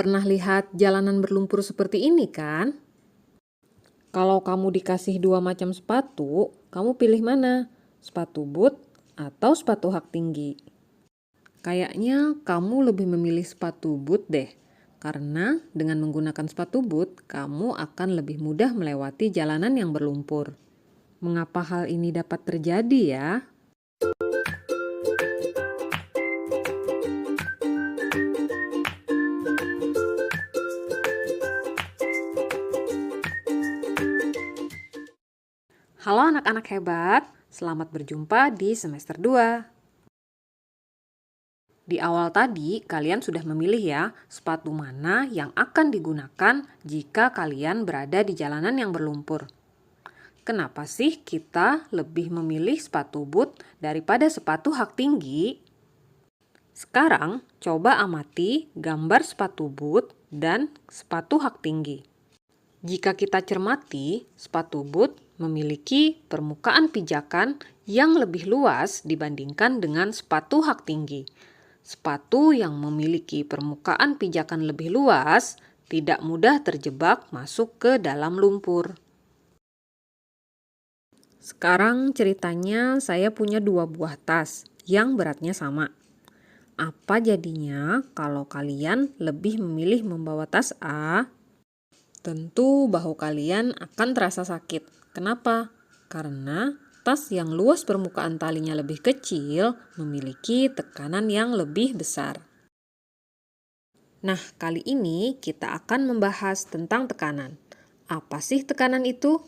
Pernah lihat jalanan berlumpur seperti ini kan? Kalau kamu dikasih dua macam sepatu, kamu pilih mana? Sepatu boot atau sepatu hak tinggi? Kayaknya kamu lebih memilih sepatu boot deh. Karena dengan menggunakan sepatu boot, kamu akan lebih mudah melewati jalanan yang berlumpur. Mengapa hal ini dapat terjadi ya? Halo anak-anak hebat, selamat berjumpa di semester 2. Di awal tadi, kalian sudah memilih ya, sepatu mana yang akan digunakan jika kalian berada di jalanan yang berlumpur. Kenapa sih kita lebih memilih sepatu boot daripada sepatu hak tinggi? Sekarang, coba amati gambar sepatu boot dan sepatu hak tinggi. Jika kita cermati, sepatu boot memiliki permukaan pijakan yang lebih luas dibandingkan dengan sepatu hak tinggi. Sepatu yang memiliki permukaan pijakan lebih luas tidak mudah terjebak masuk ke dalam lumpur. Sekarang ceritanya saya punya dua buah tas yang beratnya sama. Apa jadinya kalau kalian lebih memilih membawa tas A? Tentu bahu kalian akan terasa sakit. Kenapa? Karena tas yang luas permukaan talinya lebih kecil memiliki tekanan yang lebih besar. Nah, kali ini kita akan membahas tentang tekanan. Apa sih tekanan itu?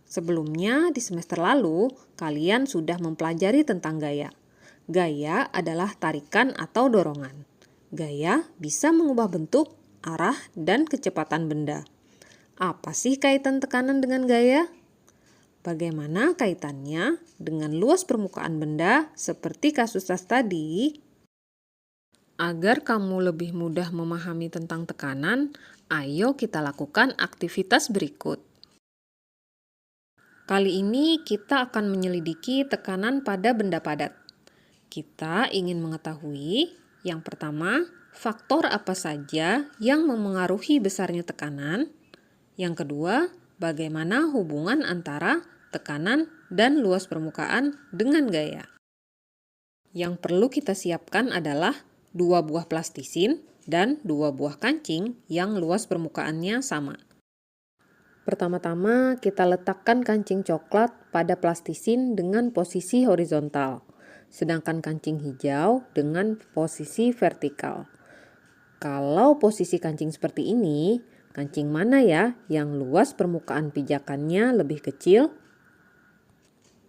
Sebelumnya, di semester lalu, kalian sudah mempelajari tentang gaya. Gaya adalah tarikan atau dorongan. Gaya bisa mengubah bentuk, arah, dan kecepatan benda. Apa sih kaitan tekanan dengan gaya? Bagaimana kaitannya dengan luas permukaan benda seperti kasus tas tadi? Agar kamu lebih mudah memahami tentang tekanan, ayo kita lakukan aktivitas berikut. Kali ini kita akan menyelidiki tekanan pada benda padat. Kita ingin mengetahui, yang pertama, faktor apa saja yang memengaruhi besarnya tekanan. Yang kedua, bagaimana hubungan antara tekanan dan luas permukaan dengan gaya. Yang perlu kita siapkan adalah 2 buah plastisin dan 2 buah kancing yang luas permukaannya sama. Pertama-tama, kita letakkan kancing coklat pada plastisin dengan posisi horizontal, sedangkan kancing hijau dengan posisi vertikal. Kalau posisi kancing seperti ini, kancing mana ya yang luas permukaan pijakannya lebih kecil?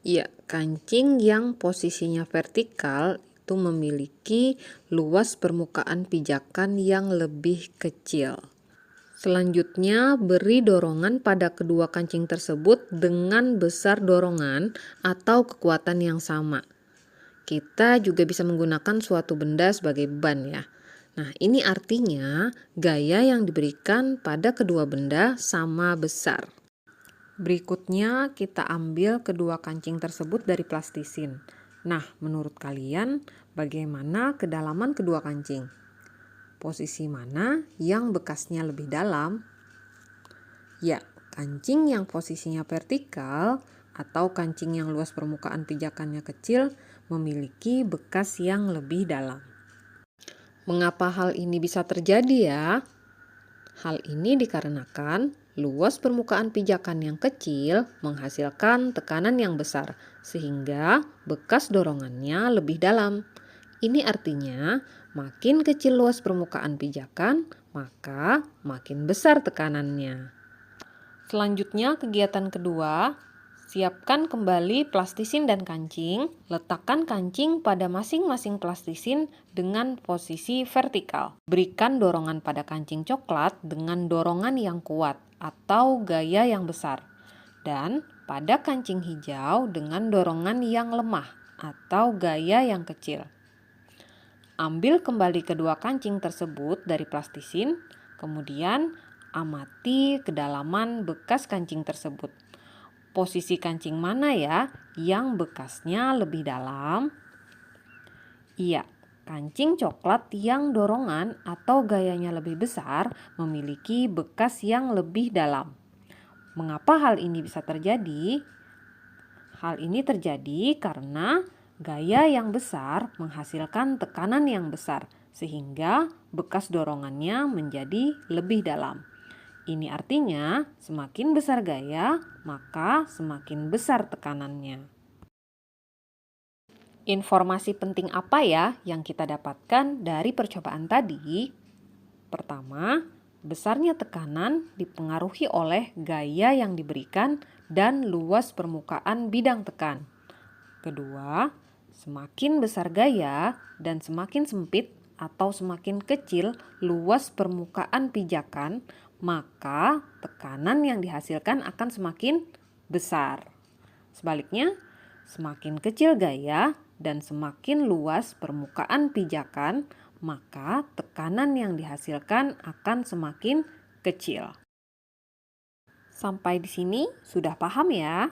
Ya, kancing yang posisinya vertikal itu memiliki luas permukaan pijakan yang lebih kecil. Selanjutnya, beri dorongan pada kedua kancing tersebut dengan besar dorongan atau kekuatan yang sama. Kita juga bisa menggunakan suatu benda sebagai beban ya. Nah, ini artinya gaya yang diberikan pada kedua benda sama besar. Berikutnya, kita ambil kedua kancing tersebut dari plastisin. Nah, menurut kalian, bagaimana kedalaman kedua kancing? Posisi mana yang bekasnya lebih dalam? Ya, kancing yang posisinya vertikal atau kancing yang luas permukaan pijakannya kecil memiliki bekas yang lebih dalam. Mengapa hal ini bisa terjadi ya? Hal ini dikarenakan luas permukaan pijakan yang kecil menghasilkan tekanan yang besar, sehingga bekas dorongannya lebih dalam. Ini artinya, makin kecil luas permukaan pijakan, maka makin besar tekanannya. Selanjutnya, kegiatan kedua. Siapkan kembali plastisin dan kancing. Letakkan kancing pada masing-masing plastisin dengan posisi vertikal. Berikan dorongan pada kancing coklat dengan dorongan yang kuat atau gaya yang besar. Dan pada kancing hijau dengan dorongan yang lemah atau gaya yang kecil. Ambil kembali kedua kancing tersebut dari plastisin, kemudian amati kedalaman bekas kancing tersebut. Posisi kancing mana ya yang bekasnya lebih dalam? Iya, Kancing coklat yang dorongan atau gayanya lebih besar memiliki bekas yang lebih dalam. Mengapa hal ini bisa terjadi? Hal ini terjadi karena gaya yang besar menghasilkan tekanan yang besar, sehingga bekas dorongannya menjadi lebih dalam. Ini artinya semakin besar gaya, maka semakin besar tekanannya. Informasi penting apa ya yang kita dapatkan dari percobaan tadi? Pertama, besarnya tekanan dipengaruhi oleh gaya yang diberikan dan luas permukaan bidang tekan. Kedua, semakin besar gaya dan semakin sempit atau semakin kecil luas permukaan pijakan, maka tekanan yang dihasilkan akan semakin besar. Sebaliknya, semakin kecil gaya dan semakin luas permukaan pijakan, maka tekanan yang dihasilkan akan semakin kecil. Sampai di sini sudah paham ya?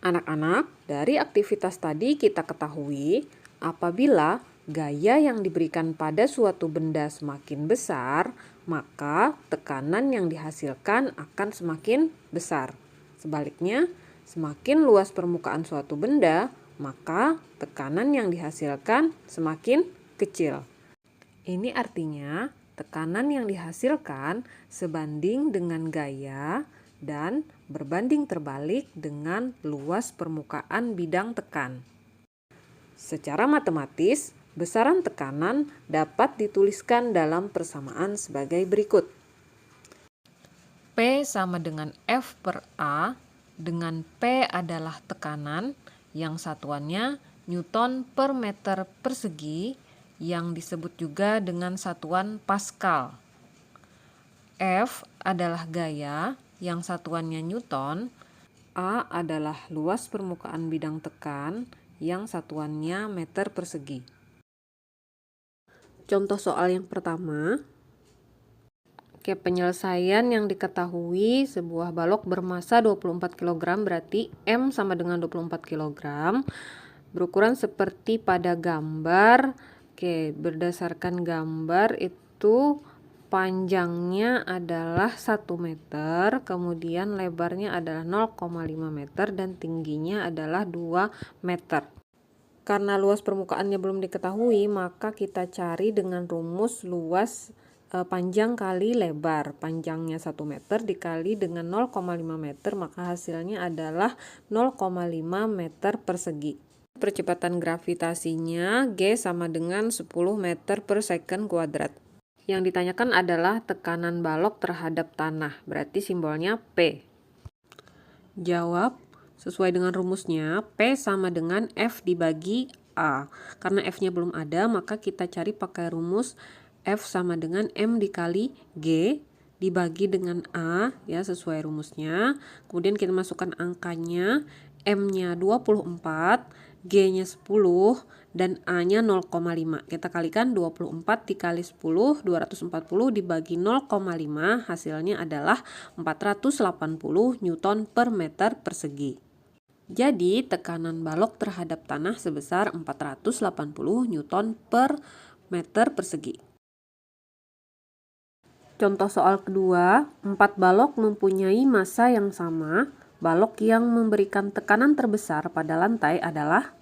Anak-anak, dari aktivitas tadi kita ketahui apabila gaya yang diberikan pada suatu benda semakin besar, maka tekanan yang dihasilkan akan semakin besar. Sebaliknya, semakin luas permukaan suatu benda, maka tekanan yang dihasilkan semakin kecil. Ini artinya tekanan yang dihasilkan sebanding dengan gaya dan berbanding terbalik dengan luas permukaan bidang tekan. Secara matematis, besaran tekanan dapat dituliskan dalam persamaan sebagai berikut. P sama dengan F per A, dengan P adalah tekanan yang satuannya Newton per meter persegi, yang disebut juga dengan satuan Pascal. F adalah gaya yang satuannya Newton. A adalah luas permukaan bidang tekan yang satuannya meter persegi. Contoh soal yang pertama. Penyelesaian yang diketahui sebuah balok bermasa 24 kg berarti M sama dengan 24 kg. Berukuran seperti pada gambar. Berdasarkan gambar itu panjangnya adalah 1 meter, kemudian lebarnya adalah 0,5 meter dan tingginya adalah 2 meter. Karena luas permukaannya belum diketahui, maka kita cari dengan rumus luas panjang kali lebar. Panjangnya 1 meter dikali dengan 0,5 meter, maka hasilnya adalah 0,5 meter persegi. Percepatan gravitasinya G sama dengan 10 meter per second kuadrat. Yang ditanyakan adalah tekanan balok terhadap tanah, berarti simbolnya P. Jawab, sesuai dengan rumusnya, P sama dengan F dibagi A. Karena F-nya belum ada, maka kita cari pakai rumus F sama dengan M dikali G dibagi dengan A, ya, sesuai rumusnya. Kemudian kita masukkan angkanya, M-nya 24, G-nya 10, dan A-nya 0,5. Kita kalikan 24 dikali 10, 240 dibagi 0,5, hasilnya adalah 480 Newton per meter persegi. Jadi, tekanan balok terhadap tanah sebesar 480 Newton per meter persegi. Contoh soal kedua, 4 balok mempunyai massa yang sama. Balok yang memberikan tekanan terbesar pada lantai adalah?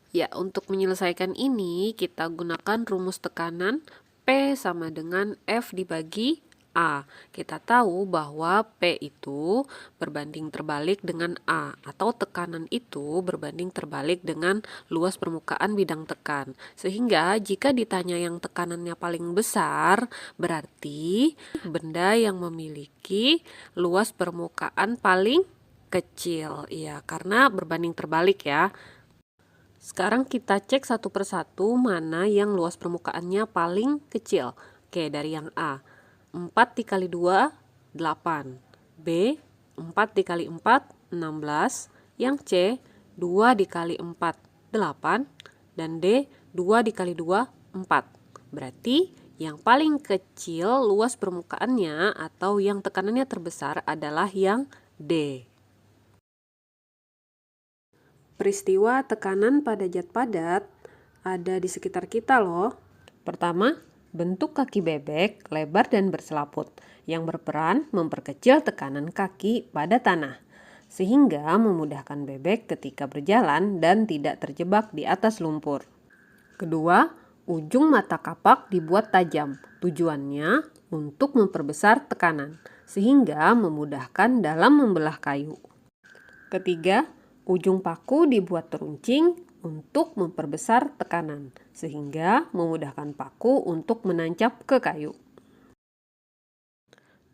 Ya, untuk menyelesaikan ini kita gunakan rumus tekanan P sama dengan F dibagi A. Kita tahu bahwa P itu berbanding terbalik dengan A, atau tekanan itu berbanding terbalik dengan luas permukaan bidang tekan. Sehingga jika ditanya yang tekanannya paling besar, berarti benda yang memiliki luas permukaan paling kecil. Ya, karena berbanding terbalik ya. Sekarang kita cek satu persatu mana yang luas permukaannya paling kecil. Dari yang A. 4 dikali 2, 8. B, 4 dikali 4, 16. Yang C, 2 dikali 4, 8. Dan D, 2 dikali 2, 4. Berarti yang paling kecil luas permukaannya atau yang tekanannya terbesar adalah yang D. Peristiwa tekanan pada zat padat ada di sekitar kita loh. Pertama, bentuk kaki bebek lebar dan berselaput yang berperan memperkecil tekanan kaki pada tanah, sehingga memudahkan bebek ketika berjalan dan tidak terjebak di atas lumpur. Kedua, ujung mata kapak dibuat tajam, tujuannya untuk memperbesar tekanan, sehingga memudahkan dalam membelah kayu. Ketiga, ujung paku dibuat teruncing untuk memperbesar tekanan, sehingga memudahkan paku untuk menancap ke kayu.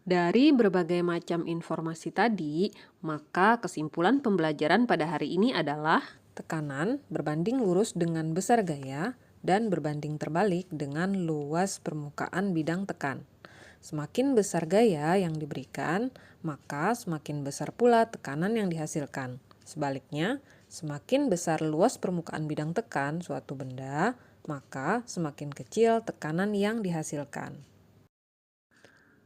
Dari berbagai macam informasi tadi, maka kesimpulan pembelajaran pada hari ini adalah tekanan berbanding lurus dengan besar gaya dan berbanding terbalik dengan luas permukaan bidang tekan. Semakin besar gaya yang diberikan, maka semakin besar pula tekanan yang dihasilkan. Sebaliknya, semakin besar luas permukaan bidang tekan suatu benda, maka semakin kecil tekanan yang dihasilkan.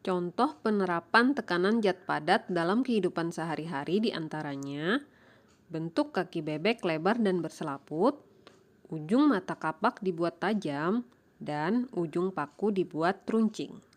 Contoh penerapan tekanan zat padat dalam kehidupan sehari-hari diantaranya bentuk kaki bebek lebar dan berselaput, ujung mata kapak dibuat tajam, dan ujung paku dibuat runcing.